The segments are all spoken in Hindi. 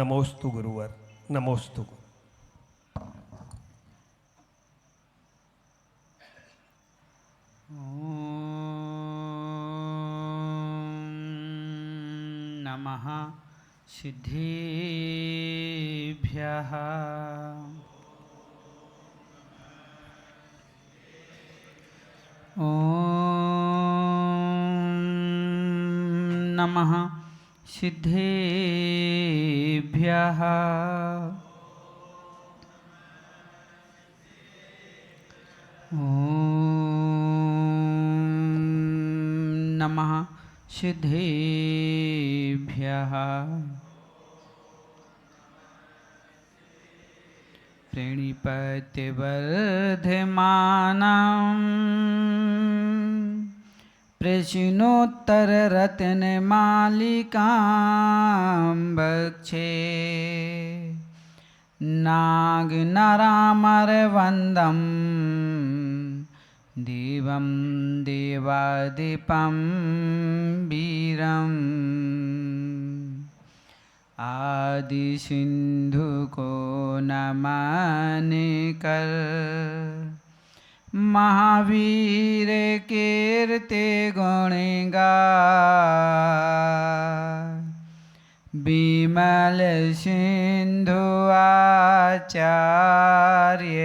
नमोस्तु गुरुवर, नमोस्तु। नमः सिद्धेभ्यः। नमः सिद्धेभ्यः। नमः सिद्धेभ्यः। प्रणिपत्यवर्धमानं प्रश्नोत्तररत्नमालिकां वक्षे नागनरामरवन्दं देवं देवादिपं वीरम् आदिसिन्धुको नमनिकर महावीर कीर्ति गुणगा विमल सिंधु आचार्य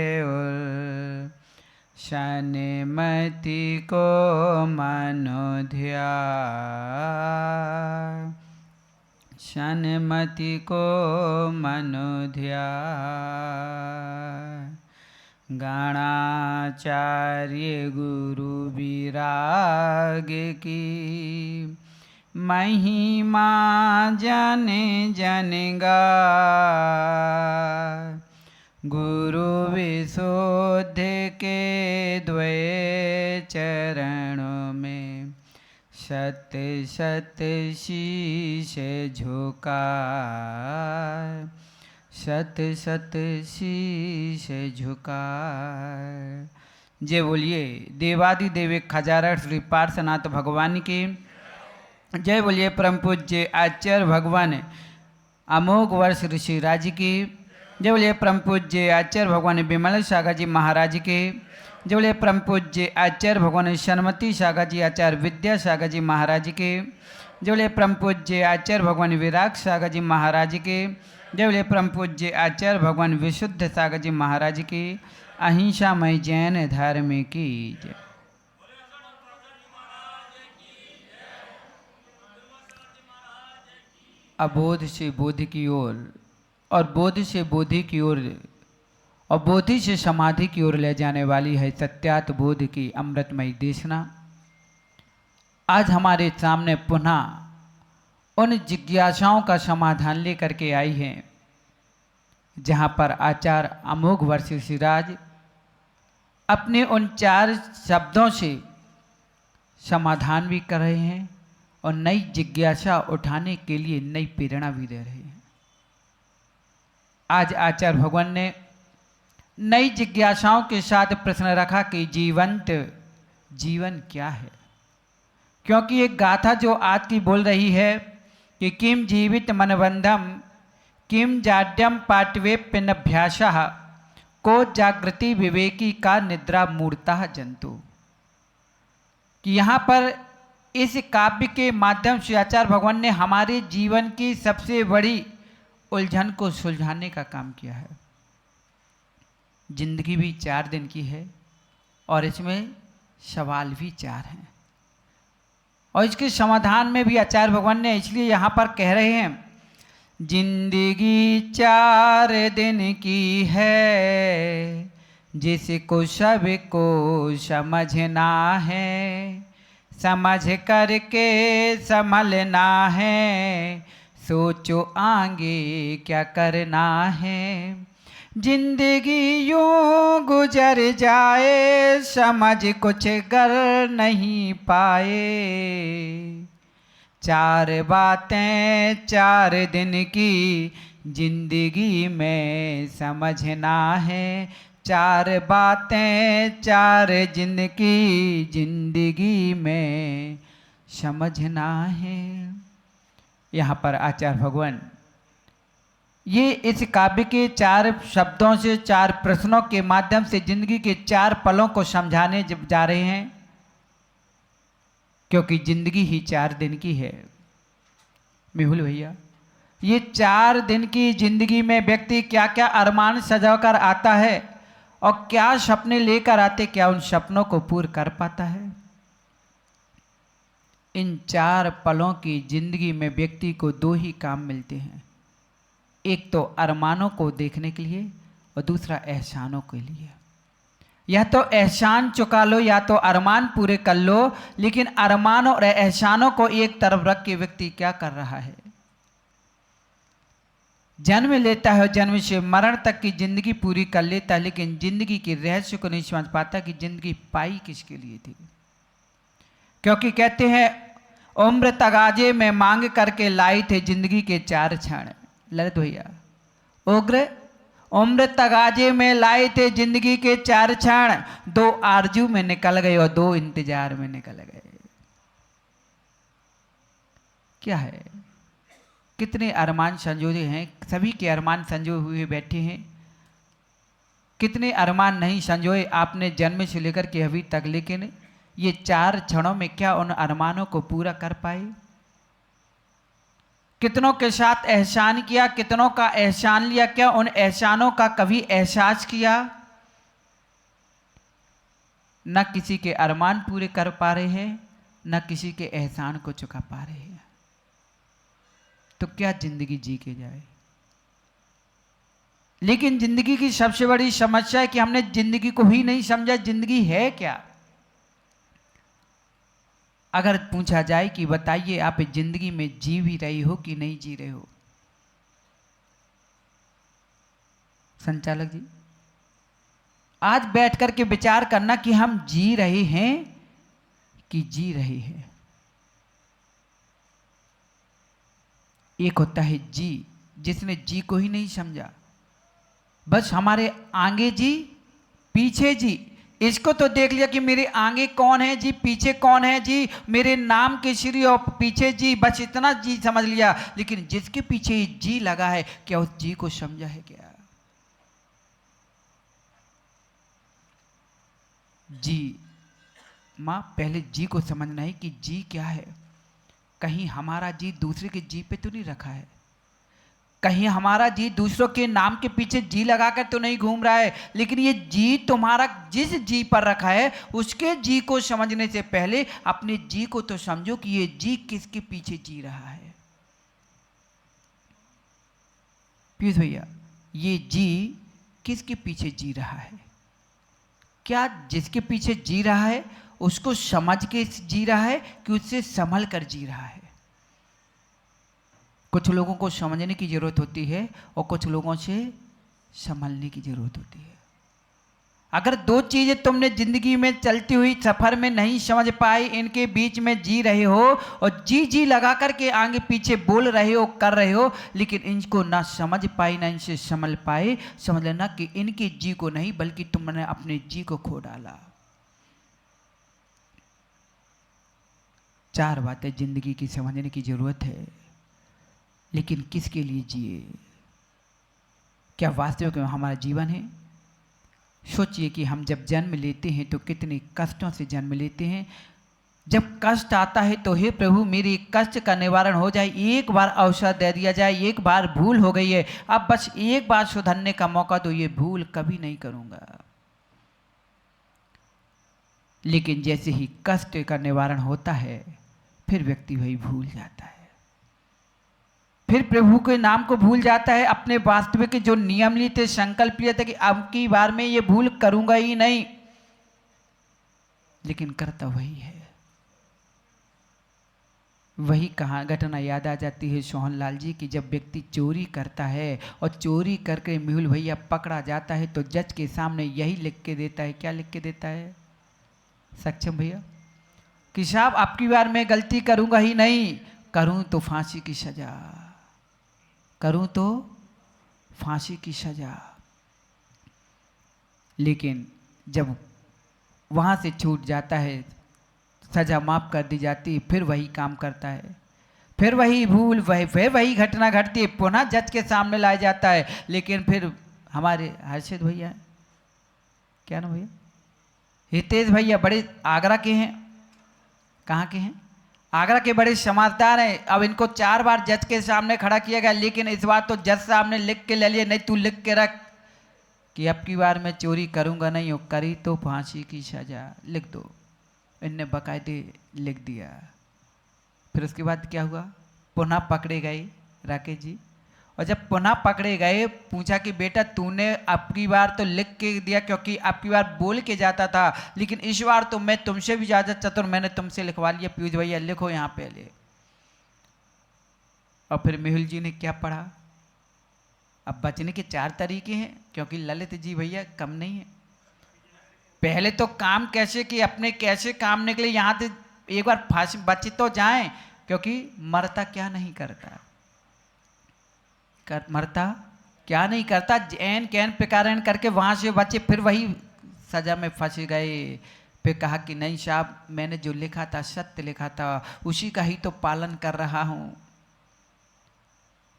शनिमति को मनोध्या शनमति को मनोध्या गणाचार्य गुरु विराग की महिमा जन जन गा गुरु विशुद्ध के द्वय चरणों में सत्य सत्य शीश झुका सत्य सत्य शीश झुका। जय बोलिए देवादि देव खजारठ श्री पार्श्वनाथ भगवान की जय बोलिए परम पूज्य आचार्य भगवान अमोघ वर्ष ऋषि राज की जय बोलिए परम पूज्य आचार्य भगवान विमल सागर जी महाराज के जय बोलिए परम पूज्य आचार्य भगवान शनमती सागर जी आचार्य विद्या सागर जी महाराज के जय बोलिए परम पूज्य आचार्य भगवान विराग सागर जी महाराज के जय बोलिए परम पूज्य आचार्य भगवान विशुद्ध सागर जी महाराज के अहिंसामय जैन धर्म की जय। अबोध से बोध की ओर और बोध से बोधि की ओर और बोधि से समाधि की ओर ले जाने वाली है सत्यात बोध की अमृतमयी देशना। आज हमारे सामने पुनः उन जिज्ञासाओं का समाधान लेकर के आई है जहाँ पर आचार्य अमोघ वर्ष ऋषिराज अपने उन 4 शब्दों से समाधान भी कर रहे हैं और नई जिज्ञासा उठाने के लिए नई प्रेरणा भी दे रहे हैं। आज आचार्य भगवान ने नई जिज्ञासाओं के साथ प्रश्न रखा कि जीवंत जीवन क्या है, क्योंकि एक गाथा जो आज की बोल रही है कि किम जीवित मनबंधम किम जाड्यम पाटवेप्यनभ्यासः को जागृति विवेकी का निद्रा मूर्ता जंतु, कि यहाँ पर इस काव्य के माध्यम से आचार्य भगवान ने हमारे जीवन की सबसे बड़ी उलझन को सुलझाने का काम किया है। जिंदगी भी 4 दिन की है और इसमें सवाल भी 4 हैं और इसके समाधान में भी आचार्य भगवान ने इसलिए यहाँ पर कह रहे हैं जिंदगी 4 दिन की है जिसको सबको समझना है, समझ करके संभलना है, सोचो आगे क्या करना है। जिंदगी यूं गुजर जाए समझ कुछ कर नहीं पाए, 4 बातें 4 दिन की जिंदगी में समझना है, 4 बातें 4 दिन की जिंदगी में समझना है। यहाँ पर आचार्य भगवान ये इस काव्य के 4 शब्दों से 4 प्रश्नों के माध्यम से जिंदगी के 4 पलों को समझाने जा रहे हैं, क्योंकि जिंदगी ही 4 दिन की है। मेहुल भैया, ये 4 दिन की जिंदगी में व्यक्ति क्या क्या अरमान सजा कर आता है और क्या सपने लेकर आते, क्या उन सपनों को पूर्ण कर पाता है। इन 4 पलों की जिंदगी में व्यक्ति को 2 ही काम मिलते हैं, एक तो अरमानों को देखने के लिए और दूसरा एहसानों के लिए। या तो एहसान चुका लो या तो अरमान पूरे कर लो, लेकिन अरमान और एहसानों को एक तरफ रख के व्यक्ति क्या कर रहा है, जन्म लेता है, जन्म से मरण तक की जिंदगी पूरी कर लेता है, लेकिन जिंदगी के रहस्य को नहीं समझ पाता कि जिंदगी पाई किसके लिए थी। क्योंकि कहते हैं उम्र तगाजे में मांग करके लाई थे जिंदगी के 4 क्षण। ललित भैया, उम्र तगाजे में लाए थे जिंदगी के 4 क्षण, 2 आरजू में निकल गए और 2 इंतजार में निकल गए। क्या है, कितने अरमान संजोए हैं, सभी के अरमान संजोए हुए बैठे हैं। कितने अरमान नहीं संजोए आपने जन्म से लेकर के अभी तक, लेकिन ये 4 क्षणों में क्या उन अरमानों को पूरा कर पाए। कितनों के साथ एहसान किया, कितनों का एहसान लिया, क्या उन एहसानों का कभी एहसास किया। न किसी के अरमान पूरे कर पा रहे हैं, न किसी के एहसान को चुका पा रहे हैं, तो क्या जिंदगी जी के जाए। लेकिन जिंदगी की सबसे बड़ी समस्या है कि हमने जिंदगी को ही नहीं समझा, जिंदगी है क्या। अगर पूछा जाए कि बताइए आप जिंदगी में जी भी रही हो कि नहीं जी रहे हो, संचालक जी, आज बैठ करके विचार करना कि हम जी रहे हैं कि जी रहे हैं। एक होता है जी, जिसने जी को ही नहीं समझा, बस हमारे आगे जी पीछे जी, इसको तो देख लिया कि मेरे आगे कौन है जी, पीछे कौन है जी, मेरे नाम के श्री और पीछे जी, बस इतना जी समझ लिया। लेकिन जिसके पीछे जी लगा है, क्या उस जी को समझा है क्या। जी मां, पहले जी को समझना है कि जी क्या है। कहीं हमारा जी दूसरे के जी पे तो नहीं रखा है, कहीं हमारा जी दूसरों के नाम के पीछे जी लगाकर तो नहीं घूम रहा है। लेकिन ये जी तुम्हारा जिस जी पर रखा है, उसके जी को समझने से पहले अपने जी को तो समझो कि ये जी किसके पीछे जी रहा है। पीयूष भैया, ये जी किसके पीछे जी रहा है। क्या जिसके पीछे जी रहा है उसको समझ के जी रहा है कि उससे संभल कर जी रहा है। कुछ लोगों को समझने की जरूरत होती है और कुछ लोगों से संभलने की जरूरत होती है। अगर 2 चीजें तुमने जिंदगी में चलती हुई सफर में नहीं समझ पाई, इनके बीच में जी रहे हो और जी जी लगा करके आगे पीछे बोल रहे हो, कर रहे हो, लेकिन इनको ना समझ पाई ना इनसे संभल पाए, समझ लेना कि इनके जी को नहीं बल्कि तुमने अपने जी को खो डाला। 4 बातें जिंदगी की समझने की जरूरत है, लेकिन किसके लिए जिए। क्या वास्तविक में हमारा जीवन है। सोचिए कि हम जब जन्म लेते हैं तो कितने कष्टों से जन्म लेते हैं। जब कष्ट आता है तो हे प्रभु मेरे कष्ट का निवारण हो जाए, एक बार अवसर दे दिया जाए, एक बार भूल हो गई है, अब बस एक बार सुधरने का मौका दो, ये भूल कभी नहीं करूंगा। लेकिन जैसे ही कष्ट का निवारण होता है फिर व्यक्ति वही भूल जाता है, फिर प्रभु के नाम को भूल जाता है, अपने वास्तविक जो नियम लिए थे, संकल्प लिया था कि अब की बार में ये भूल करूंगा ही नहीं, लेकिन करता वही है। वही कहा घटना याद आ जाती है सोहनलाल जी की, जब व्यक्ति चोरी करता है और चोरी करके मेहुल भैया पकड़ा जाता है तो जज के सामने यही लिख के देता है। क्या लिख के देता है सक्षम भैया? कि साहब अब की बार मैं गलती करूंगा ही नहीं, करूं तो फांसी की सजा, करूं तो फांसी की सजा। लेकिन जब वहां से छूट जाता है, सजा माफ कर दी जाती है, फिर वही काम करता है। फिर वही भूल फिर वही घटना घटती है, पुनः जज के सामने लाया जाता है। लेकिन फिर हमारे हर्षित भैया, क्या नाम भैया, हितेश भैया, बड़े आगरा के हैं। कहाँ के हैं? आगरा के बड़े समझदार हैं। अब इनको 4 बार जज के सामने खड़ा किया गया, लेकिन इस बार तो जज साहब ने लिख के ले लिए, नहीं तू लिख के रख कि अब की बार मैं चोरी करूंगा नहीं, हो करी तो फांसी की सजा, लिख दो। इनने बाकायदे लिख दिया। फिर उसके बाद क्या हुआ, पुनः पकड़े गए राकेश जी। और जब पुनः पकड़े गए, पूछा कि बेटा तूने अब की बार तो लिख के दिया, क्योंकि अब की बार बोल के जाता था, लेकिन इस बार तो मैं तुमसे भी ज़्यादा चतुर, मैंने तुमसे लिखवा लिया। पीयूष भैया लिखो यहाँ पहले। और फिर मेहुल जी ने क्या पढ़ा। अब बचने के 4 तरीके हैं, क्योंकि ललित जी भैया कम नहीं है। पहले तो काम कैसे कि अपने कैसे काम निकले, यहाँ से एक बार फांसी बच तो जाएं, क्योंकि मरता क्या नहीं करता, मरता क्या नहीं करता। एन कैन पिकारण करके वहां से बचे, फिर वही सजा में फंस गए। फिर कहा कि नहीं साहब, मैंने जो लिखा था सत्य लिखा था, उसी का ही तो पालन कर रहा हूं।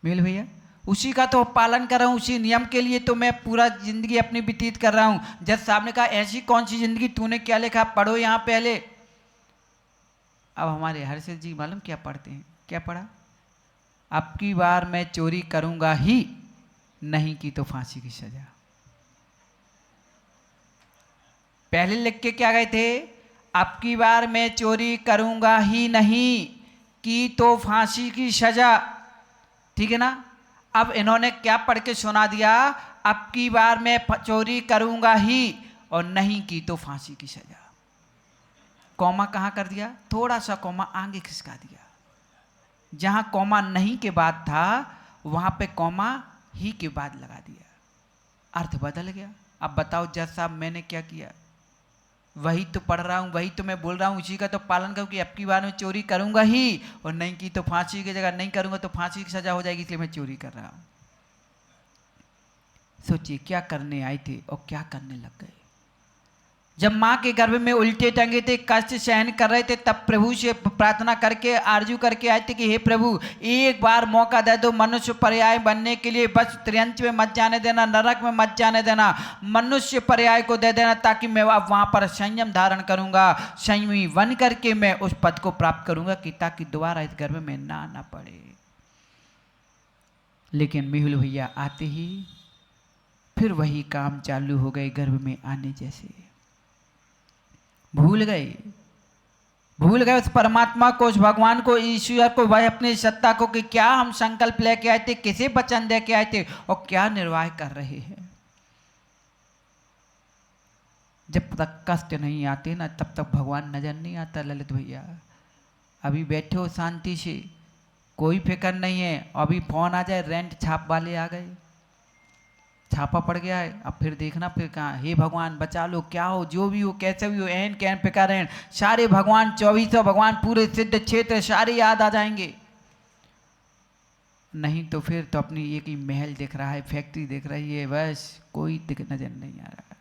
मिल भैया, उसी का तो पालन कर रहा हूं, उसी नियम के लिए तो मैं पूरा जिंदगी अपनी व्यतीत कर रहा हूं। जज साहब ने कहा ऐसी कौन सी जिंदगी, तूने क्या लिखा, पढ़ो यहाँ पहले। अब हमारे हर्षित जी मालूम क्या पढ़ते हैं, क्या पढ़ा, अब की बार मैं चोरी करूंगा ही नहीं की तो फांसी की सजा। पहले लिख के क्या गए थे, अब की बार मैं चोरी करूंगा ही नहीं की तो फांसी की सजा, ठीक है ना। अब इन्होंने क्या पढ़ के सुना दिया, अब की बार मैं चोरी करूंगा ही और नहीं की तो फांसी की सजा। कौमा कहाँ कर दिया, थोड़ा सा कौमा आगे खिसका दिया। जहां कौमा नहीं के बाद था, वहां पे कौमा ही के बाद लगा दिया, अर्थ बदल गया। अब बताओ जज साहब मैंने क्या किया, वही तो पढ़ रहा हूं, वही तो मैं बोल रहा हूं, उसी का तो पालन करूं कि अब की बार मैं चोरी करूंगा ही और नहीं की तो फांसी की जगह, नहीं करूंगा तो फांसी की सजा हो जाएगी, इसलिए मैं चोरी कर रहा हूं। सोचिए क्या करने आए थे और क्या करने लग गए। जब माँ के गर्भ में उल्टे टंगे थे, कष्ट सहन कर रहे थे, तब प्रभु से प्रार्थना करके आरजू करके आए थे कि हे प्रभु एक बार मौका दे दो मनुष्य पर्याय बनने के लिए, बस त्रियंच में मत जाने देना, नरक में मत जाने देना, मनुष्य पर्याय को दे देना, ताकि मैं अब वहाँ पर संयम धारण करूँगा, संयमी बन करके मैं उस पद को प्राप्त करूँगा, कि ताकि दोबारा इस गर्भ में ना आना पड़े। लेकिन मेहुल भैया आते ही फिर वही काम चालू हो गए, गर्भ में आने जैसे। भूल गए उस परमात्मा को, उस भगवान को, ईश्वर को, वह अपनी सत्ता को, कि क्या हम संकल्प लेके आए थे, किसे वचन दे के आए थे और क्या निर्वाह कर रहे हैं। जब तक कष्ट नहीं आते ना, तब तक भगवान नजर नहीं आता। ललित भैया अभी बैठे हो शांति से, कोई फिक्र नहीं है, अभी फोन आ जाए रेंट छाप वाले आ गए, छापा पड़ गया है, अब फिर देखना फिर कहाँ, हे भगवान बचा लो, क्या हो जो भी हो कैसे भी हो, एन कैन पिकारण, सारे भगवान 2400 भगवान पूरे सिद्ध क्षेत्र सारे याद आ जाएंगे। नहीं तो फिर तो अपनी एक ही महल दिख रहा है, फैक्ट्री दिख रही है, बस कोई नजर नहीं आ रहा।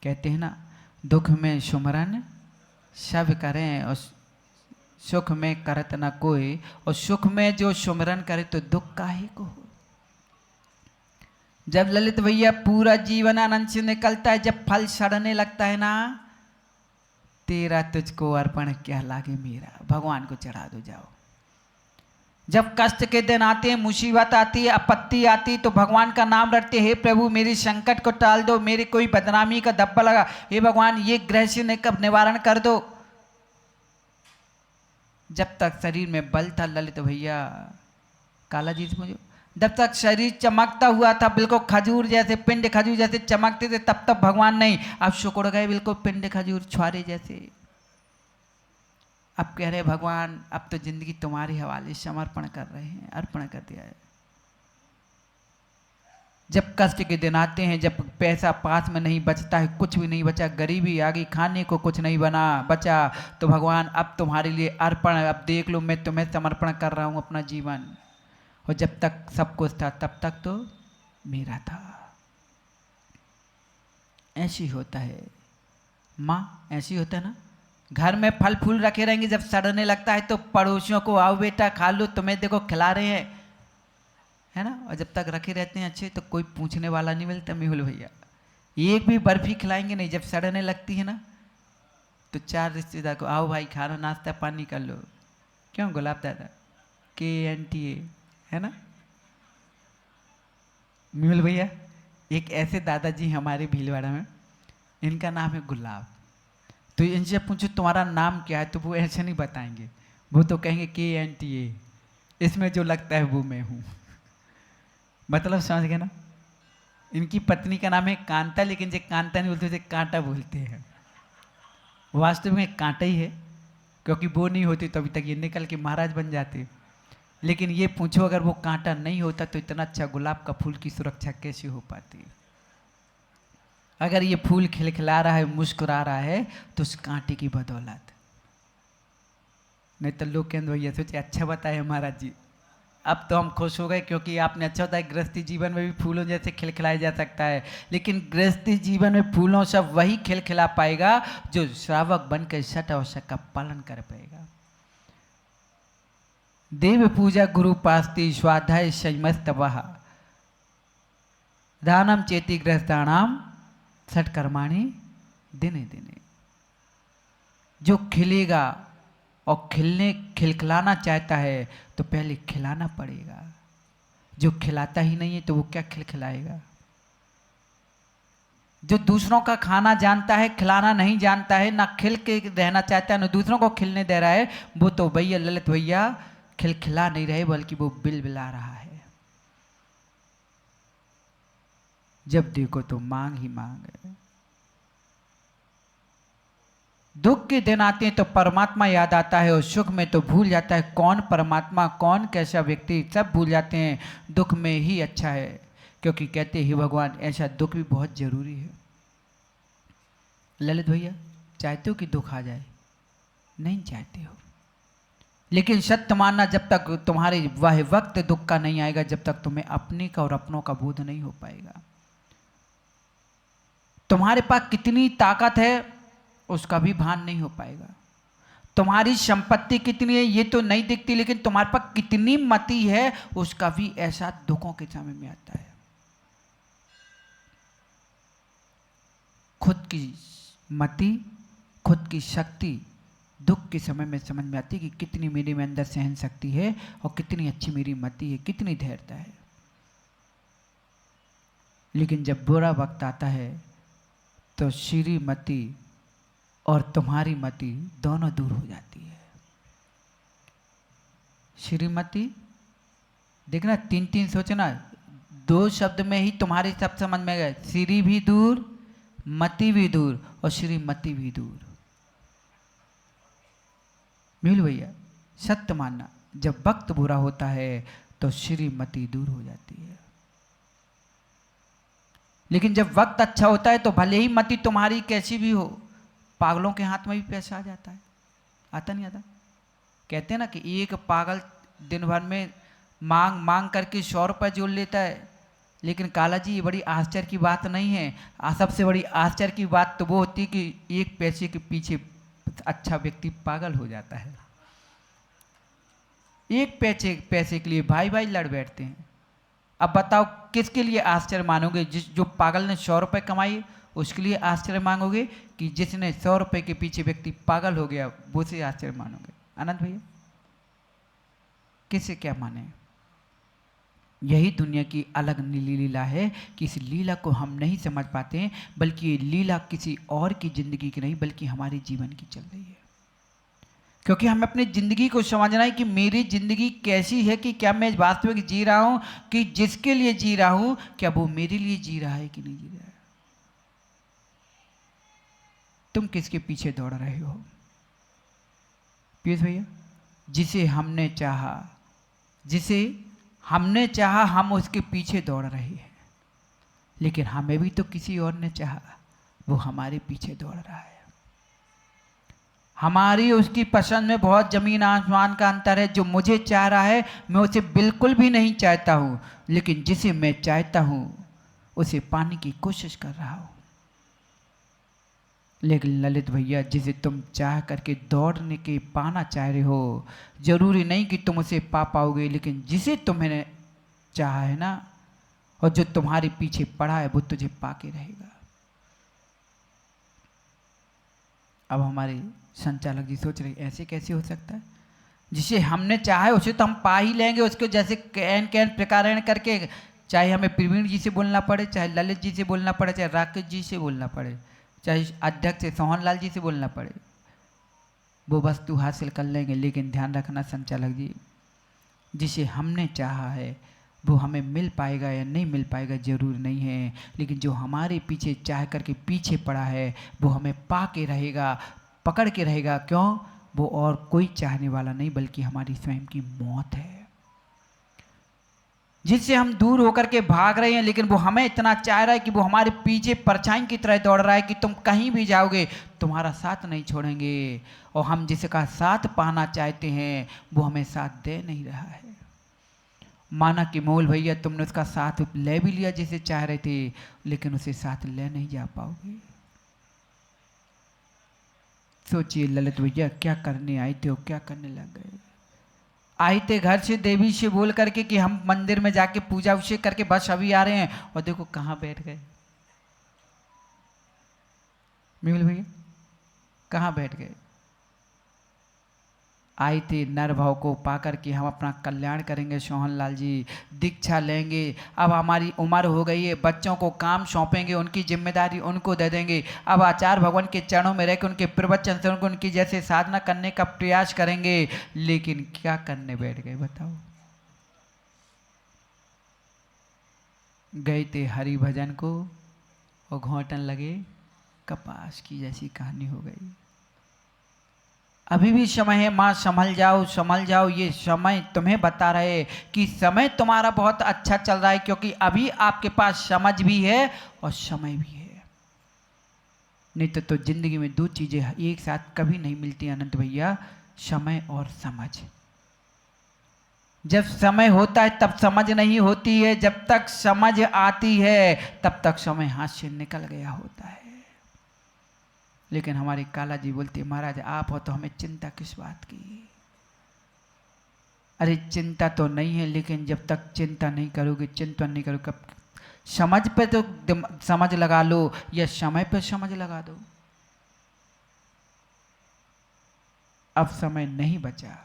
कहते हैं ना, दुख में सुमरन सब करें और सुख में करत न कोई, और सुख में जो सुमरन करे तो दुख काहे को हो। जब ललित भैया पूरा जीवन आनंद से निकलता है, जब फल सड़ने लगता है ना, तेरा तुझको अर्पण क्या लागे मेरा, भगवान को चढ़ा दो जाओ। जब कष्ट के दिन आते हैं, मुसीबत आती है, आपत्ति आती, तो भगवान का नाम रटते, हे प्रभु मेरी संकट को टाल दो, मेरी कोई बदनामी का धब्बा लगा, हे भगवान ये ग्रह से निवारण कर दो। जब तक शरीर में बल था ललित भैया, काला जी मुझे, जब तक शरीर चमकता हुआ था बिल्कुल खजूर जैसे, पिंड खजूर जैसे चमकते थे, तब तक भगवान नहीं, अब सिकुड़ गए बिल्कुल पिंड खजूर छुआरे जैसे। अब कह रहे भगवान अब तो जिंदगी तुम्हारे हवाले समर्पण कर रहे हैं, अर्पण कर दिया है। जब कष्ट के दिन आते हैं, जब पैसा पास में नहीं बचता है, कुछ भी नहीं बचा, गरीबी आ गई, खाने को कुछ नहीं बचा, तो भगवान अब तुम्हारे लिए अर्पण, अब देख लो मैं तुम्हें समर्पण कर रहा हूँ अपना जीवन। और जब तक सब कुछ था तब तक तो मेरा था। ऐसी होता है माँ, ऐसी होता है ना, घर में फल फूल रखे रहेंगे, जब सड़ने लगता है तो पड़ोसियों को आओ बेटा खा लो, तुम्हें देखो खिला रहे हैं, है ना। और जब तक रखे रहते हैं अच्छे तो कोई पूछने वाला नहीं मिलता। मेहुल भैया एक भी बर्फी खिलाएंगे नहीं, जब सड़ने लगती है ना तो 4 रिश्तेदार को आओ भाई खाना नाश्ता पानी कर लो। क्यों गुलाब दादा KNTA, है ना। मेहुल भैया एक ऐसे दादाजी हमारे भीलवाड़ा में, इनका नाम है गुलाब। तो इनसे पूछो तुम्हारा नाम क्या है तो वो ऐसे नहीं बताएंगे, वो तो कहेंगे KNTA, इसमें जो लगता है वो मैं हूँ। मतलब समझ गए ना। इनकी पत्नी का नाम है कांता, लेकिन जो कांता नहीं बोलते उसे कांटा बोलते हैं। वास्तव में कांटा ही है, क्योंकि वो नहीं होती तो अभी तक ये निकल के महाराज बन जाते। लेकिन ये पूछो अगर वो कांटा नहीं होता तो इतना अच्छा गुलाब का फूल की सुरक्षा कैसे हो पाती। अगर ये फूल खिलखिला रहा है, मुस्कुरा रहा है तो उस कांटे की बदौलत। नहीं तो लोग कहते भैया सोचे अच्छा बताए महाराज जी, अब तो हम खुश हो गए क्योंकि आपने अच्छा बताया। गृहस्थी जीवन में भी फूलों जैसे खिलखिलाया जा सकता है, लेकिन गृहस्थी जीवन में फूलों से वही खिलखिला पाएगा जो श्रावक बनकर सठ आवश्यक का पालन कर पाएगा। देव पूजा गुरु पास्ति स्वाध्याय संयमस्तवः दानम चेति गृहस्थानाम सठ कर्माणि दिने दिने। जो खिलेगा और खिलखिलाना चाहता है तो पहले खिलाना पड़ेगा। जो खिलाता ही नहीं है तो वो क्या खिलखिलाएगा। जो दूसरों का खाना जानता है, खिलाना नहीं जानता है, ना खिल के रहना चाहता है, ना दूसरों को खिलने दे रहा है, वो तो भैया ललित भैया खिलखिला नहीं रहे बल्कि वो बिलबिला रहा है। जब देखो तो मांग ही मांग है। दुख के दिन आते हैं तो परमात्मा याद आता है और सुख में तो भूल जाता है कौन परमात्मा कौन कैसा व्यक्ति, सब भूल जाते हैं। दुख में ही अच्छा है, क्योंकि कहते ही भगवान ऐसा दुख भी बहुत जरूरी है। ललित भैया चाहते हो कि दुख आ जाए? नहीं चाहते हो, लेकिन सत्य मानना जब तक तुम्हारे वह वक्त दुख का नहीं आएगा जब तक तुम्हें अपने का और अपनों का बोध नहीं हो पाएगा। तुम्हारे पास कितनी ताकत है उसका भी भान नहीं हो पाएगा। तुम्हारी संपत्ति कितनी है ये तो नहीं दिखती, लेकिन तुम्हारे पास कितनी मति है उसका भी ऐसा दुखों के समय में आता है। खुद की मति, खुद की शक्ति दुख के समय में समझ में आती है कि कितनी मेरे में अंदर सहन शक्ति है और कितनी अच्छी मेरी मति है, कितनी धैर्यता है। लेकिन जब बुरा वक्त आता है तो श्रीमती और तुम्हारी मति दोनों दूर हो जाती है। श्रीमती देखना 3 सोचना, 2 शब्द में ही तुम्हारे सब समझ में गए। श्री भी दूर, मति भी दूर और श्रीमती भी दूर। मिल भैया सत्य मानना, जब वक्त बुरा होता है तो श्रीमती दूर हो जाती है। लेकिन जब वक्त अच्छा होता है तो भले ही मति तुम्हारी कैसी भी हो, पागलों के हाथ में भी पैसा आ जाता है। आता नहीं आता? कहते हैं ना कि एक पागल दिन भर में मांग मांग करके 100 रुपये जोड़ लेता है। लेकिन काला जी ये बड़ी आश्चर्य की बात नहीं है। सबसे बड़ी आश्चर्य की बात तो वो होती है कि 1 पैसे के पीछे अच्छा व्यक्ति पागल हो जाता है। 1 पैसे के लिए भाई भाई लड़ बैठते हैं। अब बताओ किसके लिए आश्चर्य मानोगे? जो पागल ने 100 रुपये कमाई उसके लिए आश्चर्य मांगोगे कि जिसने 100 रुपये के पीछे व्यक्ति पागल हो गया वो से आश्चर्य मानोगे? आनंद भैया किसे क्या माने? यही दुनिया की अलग नीली लीला है कि इस लीला को हम नहीं समझ पाते हैं, बल्कि ये लीला किसी और की जिंदगी की नहीं बल्कि हमारी जीवन की चल रही है। क्योंकि हमें अपनी ज़िंदगी को समझना है कि मेरी ज़िंदगी कैसी है, कि क्या मैं वास्तविक जी रहा हूँ, कि जिसके लिए जी रहा हूँ क्या वो मेरे लिए जी रहा है कि नहीं जी रहा है। तुम किसके पीछे दौड़ रहे हो? पीयूष भैया जिसे हमने चाहा हम उसके पीछे दौड़ रहे हैं, लेकिन हमें भी तो किसी और ने चाहा, वो हमारे पीछे दौड़ रहा है। हमारी उसकी पसंद में बहुत जमीन आसमान का अंतर है। जो मुझे चाह रहा है मैं उसे बिल्कुल भी नहीं चाहता हूँ, लेकिन जिसे मैं चाहता हूँ उसे पाने की कोशिश कर रहा हूँ। लेकिन ललित भैया, जिसे तुम चाह करके दौड़ने के पाना चाह रहे हो, जरूरी नहीं कि तुम उसे पा पाओगे, लेकिन जिसे तुम्हें चाहा है ना, और जो तुम्हारे पीछे पड़ा है, वो तुझे पाके रहेगा। अब हमारे संचालक जी सोच रहे ऐसे कैसे हो सकता है, जिसे हमने चाहा है उसे तो हम पा ही लेंगे। उसको जैसे कैन कैन प्रकारण करके, चाहे हमें प्रवीण जी से बोलना पड़े, चाहे ललित जी से बोलना पड़े, चाहे राकेश जी से बोलना पड़े, चाहे अध्यक्ष सोहन लाल जी से बोलना पड़े, वो वस्तु हासिल कर लेंगे। लेकिन ध्यान रखना संचालक जी, जिसे हमने चाहा है वो हमें मिल पाएगा या नहीं मिल पाएगा जरूर नहीं है, लेकिन जो हमारे पीछे चाह करके पीछे पड़ा है वो हमें पा के रहेगा, पकड़ के रहेगा। क्यों? वो और कोई चाहने वाला नहीं बल्कि हमारी स्वयं की मौत है, जिससे हम दूर होकर के भाग रहे हैं, लेकिन वो हमें इतना चाह रहा है कि वो हमारे पीछे परछाई की तरह दौड़ रहा है कि तुम कहीं भी जाओगे तुम्हारा साथ नहीं छोड़ेंगे। और हम जिसका साथ पाना चाहते हैं वो हमें साथ दे नहीं रहा है। माना कि मोल भैया तुमने उसका साथ ले भी लिया जिसे चाह रहे थे, लेकिन उसे साथ ले नहीं जा पाओगे। सोचिए ललित भैया, क्या करने आए थे और क्या करने लग गए। आए थे घर से देवी से बोल करके कि हम मंदिर में जाके पूजा अभिषेक करके बस अभी आ रहे हैं, और देखो कहाँ बैठ गए। मोल भैया कहाँ बैठ गए। आई थी नर भाव को पाकर के हम अपना कल्याण करेंगे सोहन लाल जी, दीक्षा लेंगे। अब हमारी उम्र हो गई है, बच्चों को काम सौंपेंगे, उनकी जिम्मेदारी उनको दे देंगे। अब आचार्य भगवान के चरणों में रहकर उनके प्रवचन से उनकी जैसे साधना करने का प्रयास करेंगे। लेकिन क्या करने बैठ गए बताओ। गए थे हरि भजन को और घोंटन लगे कपास की, जैसी कहानी हो गई। अभी भी समय है माँ, संभल जाओ संभल जाओ। ये समय तुम्हें बता रहे कि समय तुम्हारा बहुत अच्छा चल रहा है, क्योंकि अभी आपके पास समझ भी है और समय भी है। नहीं तो जिंदगी में दो चीजें एक साथ कभी नहीं मिलती अनंत भैया, समय और समझ। जब समय होता है तब समझ नहीं होती है, जब तक समझ आती है तब तक समय हाथ से निकल गया होता है। लेकिन हमारे काला जी बोलते महाराज आप हो तो हमें चिंता किस बात की। अरे चिंता तो नहीं है, लेकिन जब तक चिंता नहीं करोगे, चिंतन नहीं करोगे, कब समझ पे तो समझ लगा लो या समय पे समझ लगा दो। अब समय नहीं बचा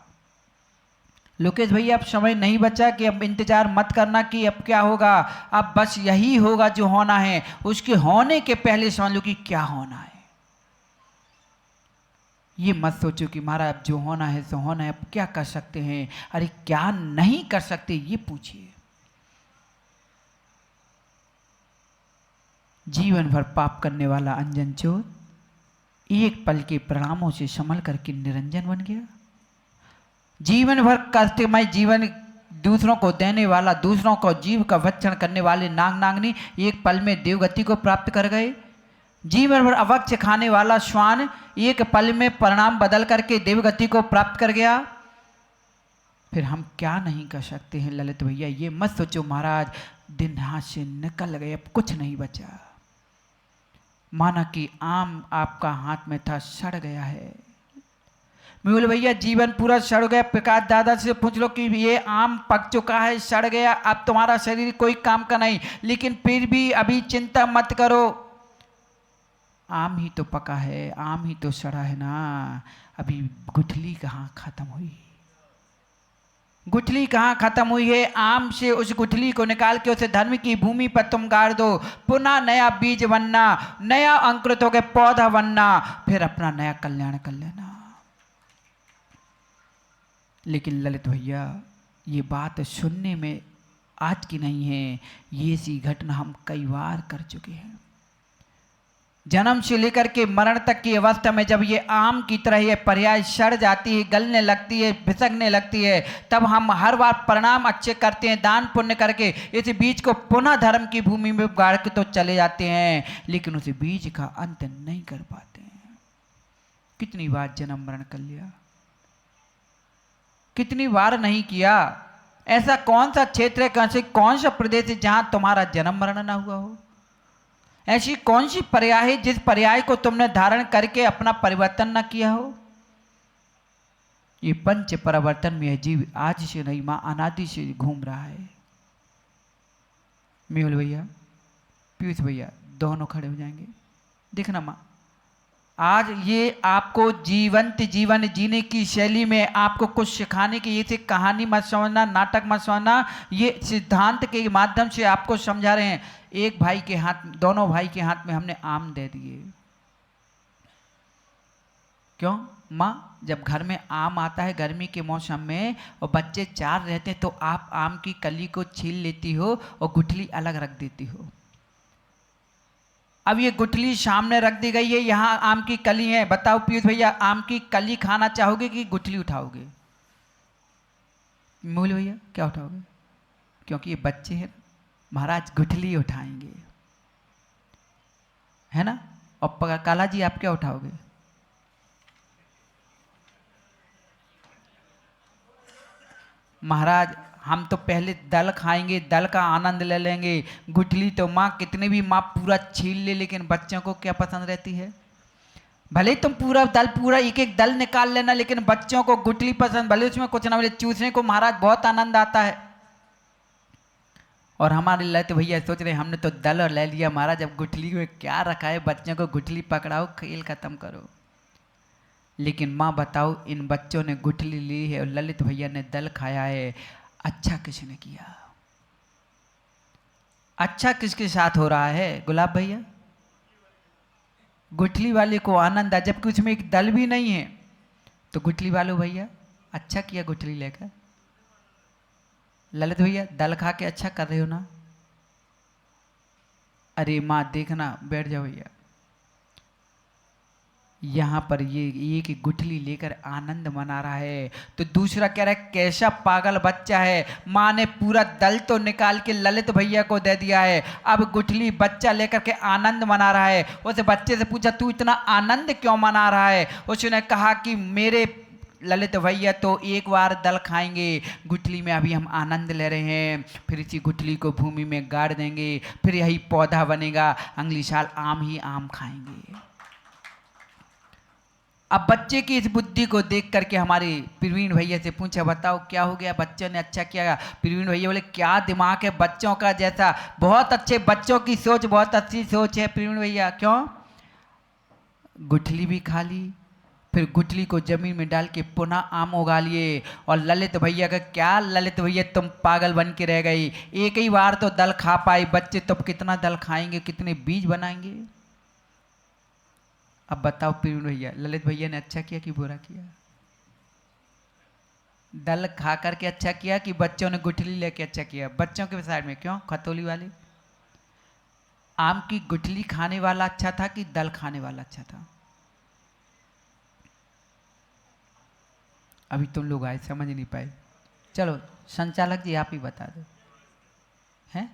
लोकेश भैया, अब समय नहीं बचा कि अब इंतजार मत करना कि अब क्या होगा। अब बस यही होगा जो होना है, उसके होने के पहले समझ लो कि क्या होना है। ये मत सोचो कि महाराज अब जो होना है सो होना है, अब क्या कर सकते हैं। अरे क्या नहीं कर सकते ये पूछिए। जीवन भर पाप करने वाला अंजन चोर एक पल के परिणामों से संभल करके निरंजन बन गया। जीवन भर कष्टमय जीवन दूसरों को देने वाला, दूसरों को जीव का भक्षण करने वाले नाग नागनी एक पल में देवगति को प्राप्त कर गए। जीवन भर अवक्ष खाने वाला श्वान एक पल में परिणाम बदल करके देवगति को प्राप्त कर गया। फिर हम क्या नहीं कर सकते हैं ललित भैया। ये मत सोचो महाराज दिन हाथ से निकल गए अब कुछ नहीं बचा। माना कि आम आपका हाथ में था, सड़ गया है। मैं बोले भैया जीवन पूरा सड़ गया। प्रकाश दादा से पूछ लो कि ये आम पक चुका है, सड़ गया, अब तुम्हारा शरीर कोई काम का नहीं, लेकिन फिर भी अभी चिंता मत करो। आम ही तो पका है, आम ही तो सड़ा है ना, अभी गुठली कहाँ खत्म हुई। गुठली कहाँ खत्म हुई है। आम से उस गुठली को निकाल के उसे धर्म की भूमि पर तुम गाड़ दो, पुनः नया बीज बनना, नया अंकुरित होकर पौधा बनना, फिर अपना नया कल्याण कर लेना। लेकिन ललित भैया ये बात सुनने में आज की नहीं है, ये सी घटना हम कई बार कर चुके हैं। जन्म से लेकर के मरण तक की अवस्था में जब ये आम की तरह ये पर्याय सड़ जाती है, गलने लगती है, फिसकने लगती है, तब हम हर बार परिणाम अच्छे करते हैं, दान पुण्य करके इस बीज को पुनः धर्म की भूमि में गाड़ के तो चले जाते हैं, लेकिन उस बीज का अंत नहीं कर पाते हैं। कितनी बार जन्म मरण कर लिया, कितनी बार नहीं किया। ऐसा कौन सा क्षेत्र है, कौन सा प्रदेश है जहां तुम्हारा जन्म मरण ना हुआ हो। ऐसी कौन सी पर्याय है जिस पर्याय को तुमने धारण करके अपना परिवर्तन न किया हो? ये पंच परिवर्तन में जीव आज से नहीं मां अनादि से घूम रहा है। मेहुल भैया, पीयूष भैया दोनों खड़े हो जाएंगे। देखना मां, आज ये आपको जीवंत जीवन जीने की शैली में आपको कुछ सिखाने की, ये सिर्फ कहानी मत समझना, नाटक मत समझना, ये सिद्धांत के माध्यम से आपको समझा रहे हैं। एक भाई के हाथ, दोनों भाई के हाथ में हमने आम दे दिए। क्यों माँ? जब घर में आम आता है गर्मी के मौसम में और बच्चे चार रहते हैं तो आप आम की कली को छील लेती हो और गुठली अलग रख देती हो। अब ये गुठली सामने रख दी गई है, यहाँ आम की कली है। बताओ पीयूष भैया, आम की कली खाना चाहोगे कि गुठली उठाओगे? मूल भैया क्या उठाओगे? क्योंकि ये बच्चे हैं महाराज, गुठली उठाएंगे, है ना? और काला जी आप क्या उठाओगे? महाराज हम तो पहले दल खाएंगे, दल का आनंद ले लेंगे। गुठली तो माँ कितने भी माँ पूरा छील ले, लेकिन बच्चों को क्या पसंद रहती है? भले तुम पूरा दल, पूरा एक एक दल निकाल लेना, लेकिन बच्चों को गुठली पसंद, भले उसमें कुछ ना मिले, चूसने को महाराज बहुत आनंद आता है। और हमारे ललित भैया सोच रहे हमने तो दल और ले लिया महाराज, अब गुठली में क्या रखा है? बच्चों को गुठली पकड़ाओ, खेल खत्म करो। लेकिन माँ बताओ, इन बच्चों ने गुठली ली है और ललित भैया ने दल खाया है, अच्छा किसने किया? अच्छा किसके साथ हो रहा है गुलाब भैया? गुठली वाले को आनंद है, जबकि उसमें एक दल भी नहीं है। तो गुठली वालों भैया अच्छा किया गुठली लेकर। ललित भैया दल खा के अच्छा कर रहे हो ना? अरे माँ देखना, बैठ जाओ भैया। यहाँ पर ये एक गुठली लेकर आनंद मना रहा है, तो दूसरा कह रहा है कैसा पागल बच्चा है, माँ ने पूरा दल तो निकाल के ललित भैया को दे दिया है, अब गुठली बच्चा लेकर के आनंद मना रहा है। उस बच्चे से पूछा तू इतना आनंद क्यों मना रहा है? उसने कहा कि मेरे ललित भैया तो एक बार दल खाएंगे, गुठली में अभी हम आनंद ले रहे हैं, फिर इसी गुठली को भूमि में गाड़ देंगे, फिर यही पौधा बनेगा, अगली साल आम ही आम खाएंगे। अब बच्चे की इस बुद्धि को देख करके हमारे प्रवीण भैया से पूछा बताओ क्या हो गया, बच्चों ने अच्छा किया? प्रवीण भैया बोले क्या दिमाग है बच्चों का जैसा, बहुत अच्छे बच्चों की सोच, बहुत अच्छी सोच है प्रवीण भैया। क्यों? गुठली भी खा ली, फिर गुठली को जमीन में डाल के पुनः आम उगा लिए। और ललित भैया का क्या, ललित भैया तुम पागल बन के रह गई, एक ही बार तो दल खा पाई, बच्चे तो कितना दल खाएंगे, कितने बीज बनाएंगे? अब बताओ प्रवीण भैया, ललित भैया ने अच्छा किया कि बुरा किया? दल खा करके अच्छा किया कि बच्चों ने गुठली लेके अच्छा किया? बच्चों के साइड में क्यों? खतौली वाले आम की गुठली खाने वाला अच्छा था कि दल खाने वाला अच्छा था? अभी तुम लोग आए समझ नहीं पाए। चलो संचालक जी आप ही बता दो। हैं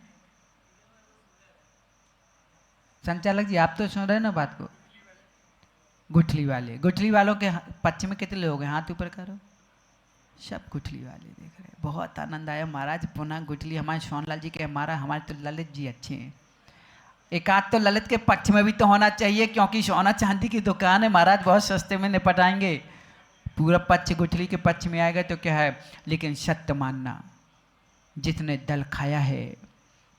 संचालक जी आप तो सुन रहे ना बात को? गुठली वाले, गुठली वालों के पक्ष में कितने लोग हैं? हाथ ऊपर करो। सब गुठली वाले देख रहे हैं। बहुत आनंद आया महाराज, पुनः गुठली हमारे सोनलाल जी के, हमारे तो ललित जी अच्छे हैं। एक आध तो ललित के पक्ष में भी तो होना चाहिए, क्योंकि सोना चांदी की दुकान है महाराज, बहुत सस्ते में निपटाएंगे। पूरा पक्ष गुठली के पक्ष में आएगा तो क्या है, लेकिन सत्य मानना, जितने दल खाया है,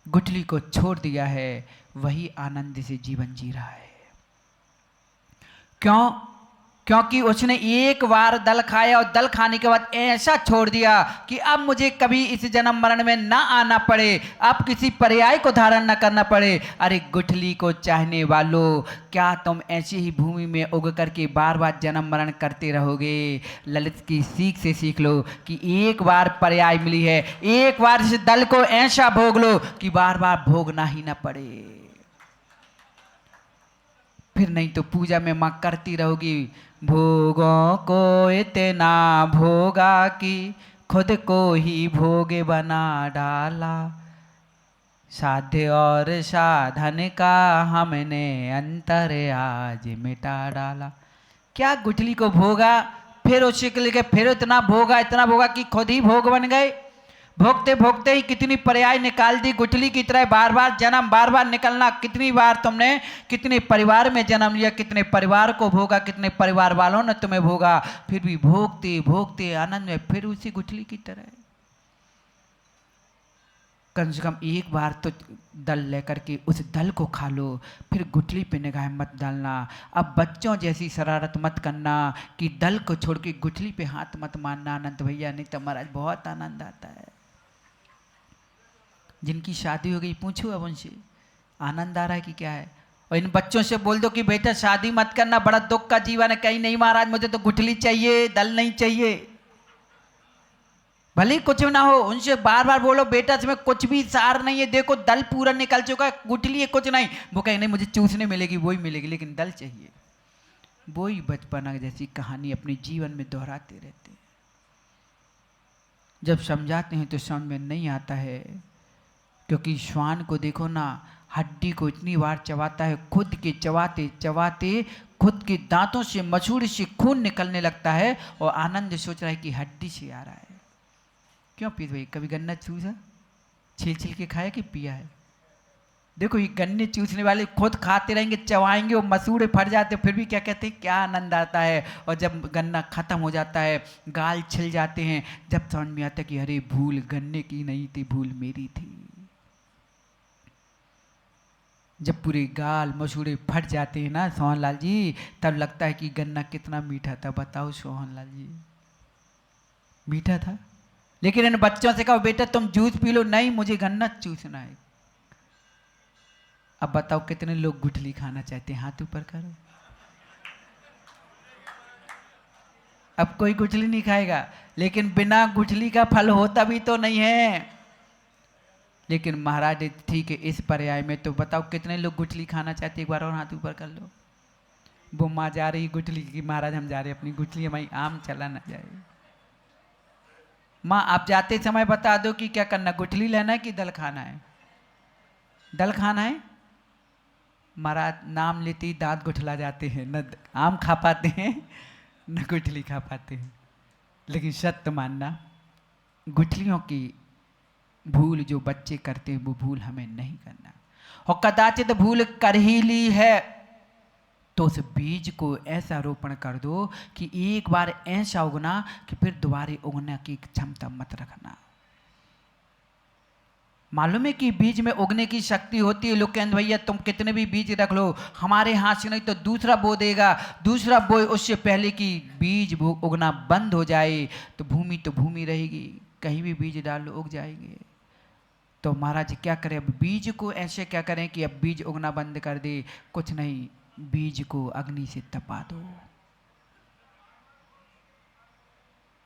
गुठली को छोड़ दिया है, वही आनंद से जीवन जी रहा है। क्यों? क्योंकि उसने एक बार दल खाया और दल खाने के बाद ऐसा छोड़ दिया कि अब मुझे कभी इस जन्म मरण में ना आना पड़े, अब किसी पर्याय को धारण न करना पड़े। अरे गुठली को चाहने वालों, क्या तुम ऐसे ही भूमि में उग करके बार बार जन्म मरण करते रहोगे? ललित की सीख से सीख लो कि एक बार पर्याय मिली है, एक बार इस दल को ऐसा भोग लो कि बार बार भोगना ही ना पड़े। फिर नहीं तो पूजा में माँ करती रहोगी, भोगों को इतना भोगा कि खुद को ही भोगे बना डाला, साध्य और साधन का हमने अंतर आज मिटा डाला। क्या गुठली को भोगा, फिर उसके लिए फिर इतना भोगा कि खुद ही भोग बन गए। भोगते भोगते ही कितनी पर्याय निकाल दी, गुठली की तरह बार बार जन्म, बार बार निकलना। कितनी बार तुमने कितने परिवार में जन्म लिया, कितने परिवार को भोगा, कितने परिवार वालों ने तुम्हें भोगा, फिर भी भोगते भोगते आनंद में फिर उसी गुठली की तरह। कम से कम एक बार तो दल लेकर के उस दल को खा लो, फिर गुठली पे निगाह मत डालना। अब बच्चों जैसी शरारत मत करना कि दल को छोड़ के गुठली पे हाथ मत मारना आनंद भैया, नहीं तो महाराज बहुत आनंद आता है। जिनकी शादी हो गई पूछो अब उनसे आनंद आ रहा है कि क्या है। और इन बच्चों से बोल दो कि बेटा शादी मत करना, बड़ा दुख का जीवन है। कहीं नहीं महाराज, मुझे तो गुठली चाहिए, दल नहीं चाहिए। भले कुछ ना हो, उनसे बार बार बोलो बेटा इसमें कुछ भी सार नहीं है, देखो दल पूरा निकल चुका है, गुठली है कुछ नहीं। वो कहें नहीं मुझे चूसने मिलेगी, वही मिलेगी, लेकिन दल चाहिए। वही बचपना जैसी कहानी अपने जीवन में दोहराते रहते हैं। जब समझाते हैं तो समझ में नहीं आता है, क्योंकि श्वान को देखो ना, हड्डी को इतनी बार चबाता है, खुद के चबाते चबाते खुद के दांतों से मसूड़े से खून निकलने लगता है, और आनंद सोच रहा है कि हड्डी से आ रहा है। क्यों पीत भाई, कभी गन्ना चूसा छील छील के खाया कि पिया है? देखो ये गन्ने चूसने वाले खुद खाते रहेंगे, चबाएंगे, वो मसूड़े फट जाते, फिर भी क्या कहते हैं क्या आनंद आता है। और जब गन्ना खत्म हो जाता है, गाल छिल जाते हैं, जब समझ में आता है कि अरे भूल गन्ने की नहीं थी, भूल मेरी थी। जब पूरे गाल मसूड़े फट जाते हैं ना सोहनलाल जी, तब लगता है कि गन्ना कितना मीठा था। बताओ सोहनलाल जी, मीठा था। लेकिन इन बच्चों से कहो बेटा तुम जूस पी लो, नहीं मुझे गन्ना चूसना है। अब बताओ कितने लोग गुठली खाना चाहते हैं, हाथ ऊपर करो। अब कोई गुठली नहीं खाएगा, लेकिन बिना गुठली का फल होता भी तो नहीं है। लेकिन महाराज ठीक है, इस पर्याय में तो बताओ कितने लोग गुठली खाना चाहते हैं, एक बार और हाथ ऊपर कर लो। वो माँ जा रही गुठली की, महाराज हम जा रहे अपनी गुठली, हमारी आम चला ना जाए। माँ आप जाते समय बता दो कि क्या करना, गुठली लेना है कि दल खाना है? दल खाना है। महाराज नाम लेते ही दांत गुठला जाते हैं, न आम खा पाते हैं न गुठली खा पाते हैं। लेकिन सत्य मानना, गुठलियों की भूल जो बच्चे करते हैं वो भूल हमें नहीं करना। और कदाचित भूल कर ही ली है तो उस बीज को ऐसा रोपण कर दो कि एक बार ऐसा उगना कि फिर दोबारा उगने की क्षमता मत रखना। मालूम है कि बीज में उगने की शक्ति होती है। लोग कहते भैया तुम कितने भी बीज रख लो, हमारे हाथ से नहीं तो दूसरा बो देगा, दूसरा बोए उससे पहले कि बीज उगना बंद हो जाए तो भूमि रहेगी, कहीं भी बीज डाल लो उग जाएंगे। तो महाराज क्या करें, अब बीज को ऐसे क्या करें कि अब बीज उगना बंद कर दे? कुछ नहीं, बीज को अग्नि से तपा दो।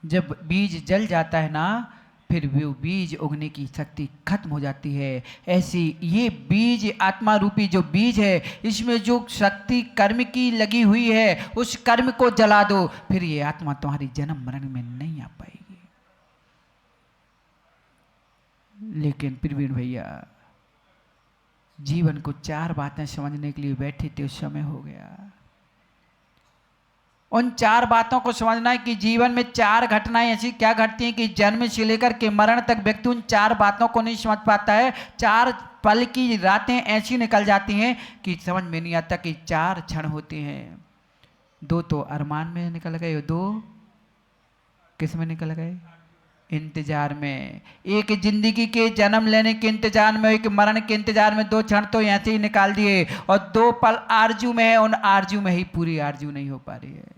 जब बीज जल जाता है ना, फिर वो बीज उगने की शक्ति खत्म हो जाती है। ऐसी ये बीज आत्मा रूपी जो बीज है, इसमें जो शक्ति कर्म की लगी हुई है, उस कर्म को जला दो, फिर ये आत्मा तुम्हारी जन्म मरण में नहीं आ पाएगी। लेकिन प्रवीण भैया जीवन को चार बातें समझने के लिए बैठे थे, उस समय हो गया। उन चार बातों को समझना है कि जीवन में चार घटनाएं ऐसी क्या घटती हैं कि जन्म से लेकर के मरण तक व्यक्ति उन चार बातों को नहीं समझ पाता है। चार पल की रातें ऐसी निकल जाती हैं कि समझ में नहीं आता कि चार क्षण होते हैं। दो तो अरमान में निकल गए, दो किस में निकल गए? इंतजार में। एक जिंदगी के जन्म लेने के इंतजार में, एक मरण के इंतजार में, दो क्षण तो ऐसे ही निकाल दिए। और दो पल आरजू में है, उन आरजू में ही पूरी आरजू नहीं हो पा रही है।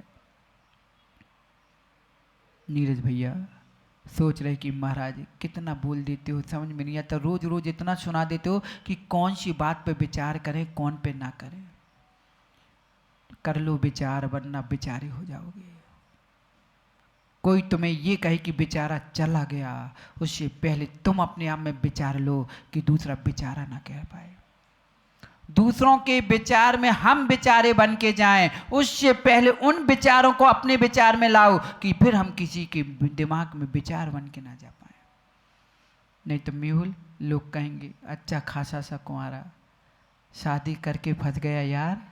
नीरज भैया सोच रहे कि महाराज कितना बोल देते हो, समझ में नहीं आता, रोज रोज इतना सुना देते हो कि कौन सी बात पे विचार करें कौन पे ना करें। कर लो विचार वरना बेचारे हो जाओगे। कोई तुम्हें ये कहे कि बेचारा चला गया, उससे पहले तुम अपने आप में विचार लो कि दूसरा बेचारा ना कह पाए। दूसरों के विचार में हम बेचारे बन के जाएं, उससे पहले उन विचारों को अपने विचार में लाओ कि फिर हम किसी के दिमाग में विचार बन के ना जा पाए। नहीं तो मेहुल लोग कहेंगे अच्छा खासा सा कुंवारा शादी करके फंस गया यार।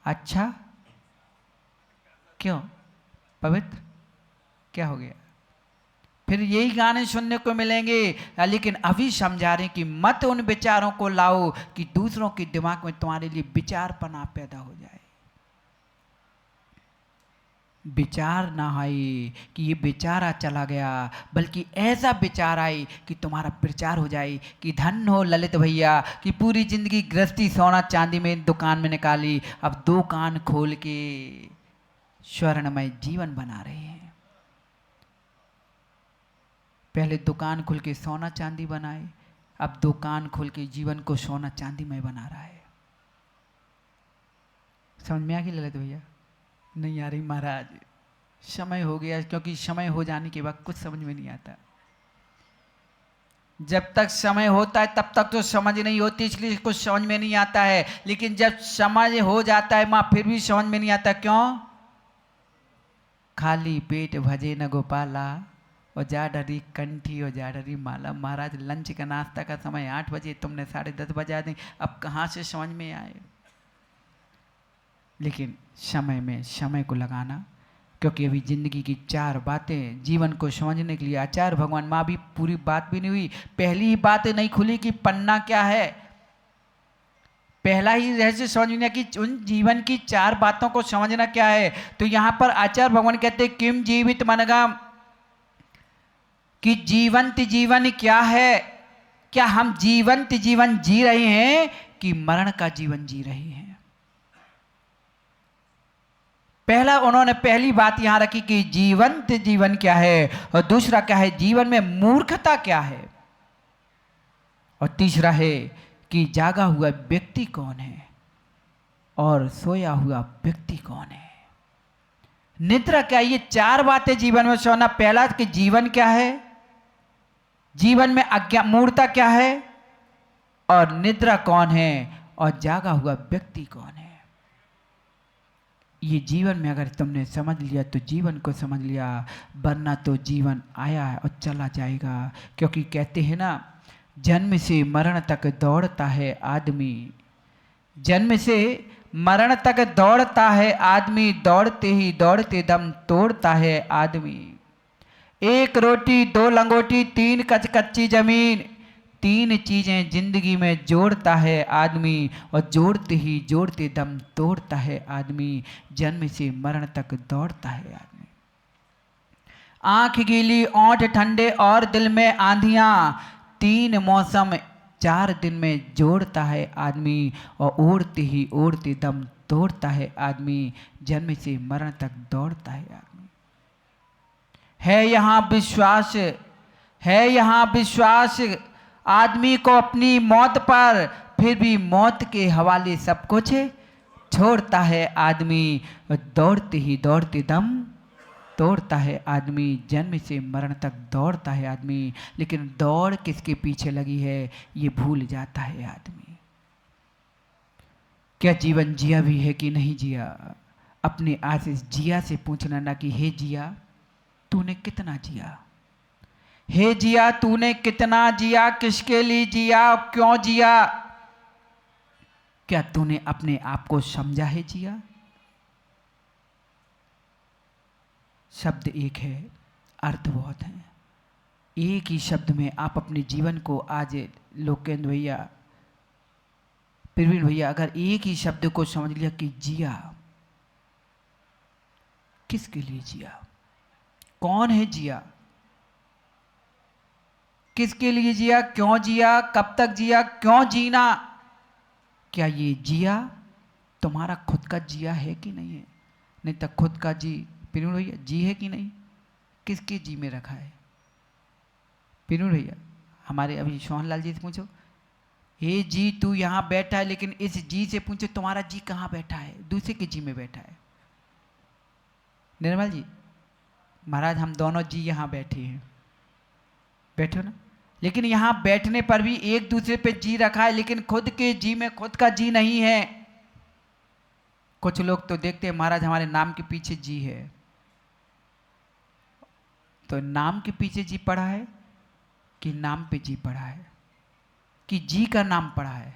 अच्छा क्यों? पवित्र क्या हो गया? फिर यही गाने सुनने को मिलेंगे। लेकिन अभी समझा रहे हैं कि मत उन विचारों को लाओ कि दूसरों के दिमाग में तुम्हारे लिए विचारपना पैदा हो जाए। विचार ना आए कि ये बेचारा चला गया, बल्कि ऐसा विचार आए कि तुम्हारा प्रचार हो जाए कि धन हो ललित भैया कि पूरी जिंदगी गृहस्थी सोना चांदी में दुकान में निकाली, अब दो कान खोल के स्वर्णमय जीवन बना रहे हैं। पहले दुकान खोल के सोना चांदी बनाए, अब दुकान खोल के जीवन को सोना चांदी में बना रहा है। समझ में आ गई ललित भैया? नहीं आ रही महाराज, समय हो गया, क्योंकि समय हो जाने के बाद कुछ समझ में नहीं आता। जब तक समय होता है तब तक तो समझ नहीं होती, इसलिए कुछ समझ में नहीं आता है। लेकिन जब समझ हो जाता है माँ फिर भी समझ में नहीं आता। क्यों? खाली पेट भजे न गोपाला और जा डरी कंठी और जा डरी माला। महाराज लंच का नाश्ता का समय 8 बजे, तुमने 10:30 बजा दें, अब कहाँ से समझ में आए? लेकिन समय में समय को लगाना, क्योंकि अभी जिंदगी की 4 बातें जीवन को समझने के लिए आचार्य भगवान माँ भी पूरी बात भी नहीं हुई, पहली ही बात नहीं खुली कि पन्ना क्या है। पहला ही रहस्य समझना कि उन जीवन की 4 बातों को समझना क्या है। तो यहां पर आचार्य भगवान कहते हैं किम जीवित मनगम, कि जीवंत जीवन क्या है। क्या हम जीवंत जीवन जी रहे हैं कि मरण का जीवन जी रहे हैं? पहला उन्होंने पहली बात यहां रखी कि जीवंत जीवन क्या है, और दूसरा क्या है जीवन में मूर्खता क्या है, और तीसरा है कि जागा हुआ व्यक्ति कौन है और सोया हुआ व्यक्ति कौन है। निद्रा क्या है? ये 4 बातें जीवन में सोना। पहला कि जीवन क्या है, जीवन में मूर्खता क्या है, और निद्रा कौन है, और जागा हुआ व्यक्ति कौन है। ये जीवन में अगर तुमने समझ लिया तो जीवन को समझ लिया, वरना तो जीवन आया है और चला जाएगा। क्योंकि कहते हैं ना, जन्म से मरण तक दौड़ता है आदमी, जन्म से मरण तक दौड़ता है आदमी, दौड़ते ही दौड़ते दम तोड़ता है आदमी। 1 रोटी 2 लंगोटी 3 कच्ची जमीन, 3 चीजें जिंदगी में जोड़ता है आदमी, और जोड़ते ही जोड़ते दम तोड़ता है आदमी। जन्म से मरण तक दौड़ता है आदमी। आंख गीली ओंठ ठंडे और दिल में आंधियां, 3 मौसम 4 दिन में जोड़ता है आदमी, और ओढ़ते ही ओढ़ते दम तोड़ता है आदमी। जन्म से मरण तक दौड़ता है आदमी। है यहाँ विश्वास, है यहाँ विश्वास आदमी को अपनी मौत पर, फिर भी मौत के हवाले सब कुछ छोड़ता है आदमी। दौड़ते ही दौड़ते दम तोड़ता है आदमी। जन्म से मरण तक दौड़ता है आदमी, लेकिन दौड़ किसके पीछे लगी है ये भूल जाता है आदमी। क्या जीवन जिया भी है कि नहीं जिया? अपने आशीष जिया से पूछना ना कि हे जिया तूने कितना जिया, हे जिया तूने कितना जिया, किसके लिए जिया, क्यों जिया? क्या तूने अपने आप को समझा है जिया? शब्द एक है, अर्थ बहुत है। एक ही शब्द में आप अपने जीवन को, आज लोकेंद्र भैया, प्रवीण भैया, अगर एक ही शब्द को समझ लिया कि जिया, किसके लिए जिया, कौन है जिया, किसके लिए जिया, क्यों जिया, कब तक जिया, क्यों जीना? क्या ये जिया तुम्हारा खुद का जिया है कि नहीं है? नहीं तो खुद का जी, प्रवीण भैया, जी है कि नहीं? किसके जी में रखा है? प्रवीण भैया, हमारे अभी सोहनलाल जी से पूछो, हे जी तू यहाँ बैठा है, लेकिन इस जी से पूछो तुम्हारा जी कहाँ बैठा है? दूसरे के जी में बैठा है। निर्मल जी, महाराज हम दोनों जी यहाँ बैठे हैं, बैठो ना, लेकिन यहाँ बैठने पर भी एक दूसरे पे जी रखा है, लेकिन खुद के जी में खुद का जी नहीं है। कुछ लोग तो देखते हैं महाराज हमारे नाम के पीछे जी है, तो नाम के पीछे जी पड़ा है कि नाम पे जी पड़ा है, कि जी का नाम पड़ा है?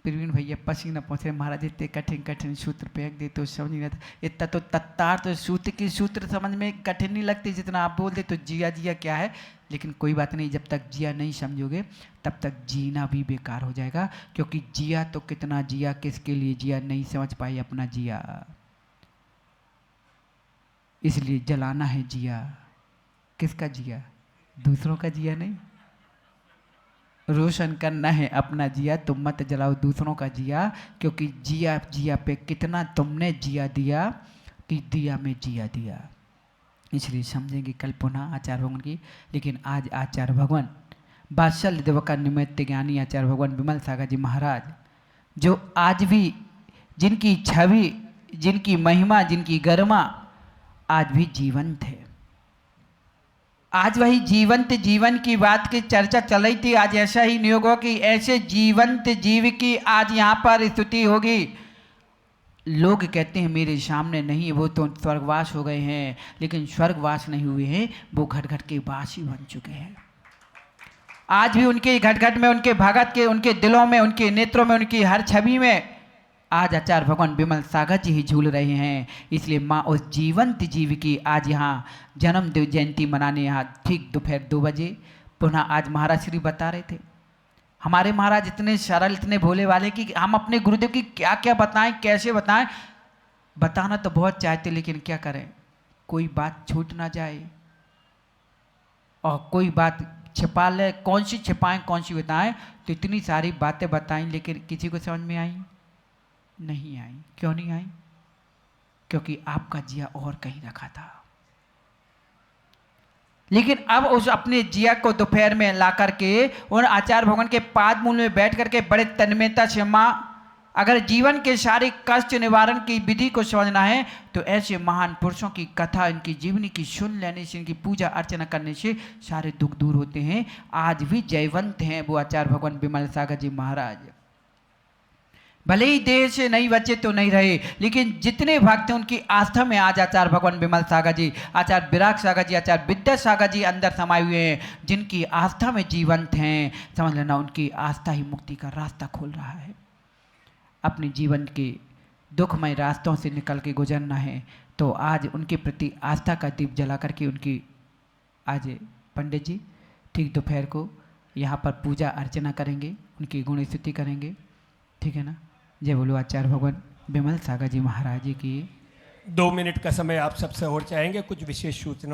प्रवीण भैया पसीना पहुँच रहे महाराज, इतने कठिन कठिन सूत्र फेंक दे तो समझ नहीं आता। इतना तो तत्तार तो सूत्र की सूत्र समझ में कठिन नहीं लगती जितना आप बोल दे तो जिया जिया क्या है। लेकिन कोई बात नहीं, जब तक जिया नहीं समझोगे तब तक जीना भी बेकार हो जाएगा, क्योंकि जिया तो कितना जिया, किसके लिए जिया नहीं समझ पाई अपना जिया, इसलिए जलाना है जिया। किसका जिया? दूसरों का जिया नहीं, रोशन करना है अपना जिया, तुम मत जलाओ दूसरों का जिया, क्योंकि जिया जिया पे कितना तुमने जिया दिया कि दिया में जिया दिया। इसलिए समझेंगे कल पुनः आचार्य भगवान की। लेकिन आज आचार्य भगवान वात्सल्य देव का निमित्त ज्ञानी आचार्य भगवान विमल सागर जी महाराज, जो आज भी जिनकी छवि, जिनकी महिमा, जिनकी गरिमा आज भी जीवंत है। आज वही जीवंत जीवन की बात की चर्चा चल रही थी। आज ऐसा ही नियोग हो कि ऐसे जीवंत जीव की आज यहाँ पर स्तुति होगी। लोग कहते हैं मेरे सामने नहीं, वो तो स्वर्गवास हो गए हैं, लेकिन स्वर्गवास नहीं हुए हैं, वो घट घट के वासी बन चुके हैं। आज भी उनके घट घट में, उनके भगत के, उनके दिलों में, उनके नेत्रों में, उनकी हर छवि में आज आचार्य भगवान विमल सागर जी ही झूल रहे हैं। इसलिए माँ उस जीवंत जीव की आज यहाँ जन्म जयंती मनाने यहाँ ठीक दोपहर 2 बजे पुनः आज महाराज श्री बता रहे थे। हमारे महाराज इतने सरल, इतने भोले वाले कि हम अपने गुरुदेव की क्या क्या बताएं, कैसे बताएं। बताना तो बहुत चाहते, लेकिन क्या करें, कोई बात छूट ना जाए और कोई बात छिपा ले। कौन सी छिपाएं, कौन सी बताएं। तो इतनी सारी बातें बताई, लेकिन किसी को समझ में आई नहीं आई। क्यों नहीं आई? क्योंकि आपका जिया और कहीं रखा था। लेकिन अब उस अपने जिया को दोपहर में ला करके उन आचार्य भगवान के पाद मूल में बैठ करके बड़े तन्मयता से, माँ अगर जीवन के सारे कष्ट निवारण की विधि को समझना है तो ऐसे महान पुरुषों की कथा, इनकी जीवनी की सुन लेने से, इनकी पूजा अर्चना करने से सारे दुख दूर होते हैं। आज भी जयवंत हैं वो आचार्य भगवान विमल सागर जी महाराज। भले ही देह से नहीं बचे तो नहीं रहे, लेकिन जितने भक्त हैं उनकी आस्था में आज आचार्य भगवान विमल सागर जी, आचार्य विराग सागर जी, आचार्य विद्या सागर जी अंदर समाये हुए हैं। जिनकी आस्था में जीवंत हैं, समझ लेना उनकी आस्था ही मुक्ति का रास्ता खोल रहा है। अपने जीवन के दुखमय रास्तों से निकल के गुजरना है तो आज उनके प्रति आस्था का दीप जला करके उनकी आज पंडित जी ठीक दोपहर को यहाँ पर पूजा अर्चना करेंगे, उनकी गुण स्तुति करेंगे। ठीक है ना? जय बोलो आचार्य भगवान विमल सागर जी महाराज जी की। 2 मिनट का समय आप सबसे और चाहेंगे कुछ विशेष सूचनाओं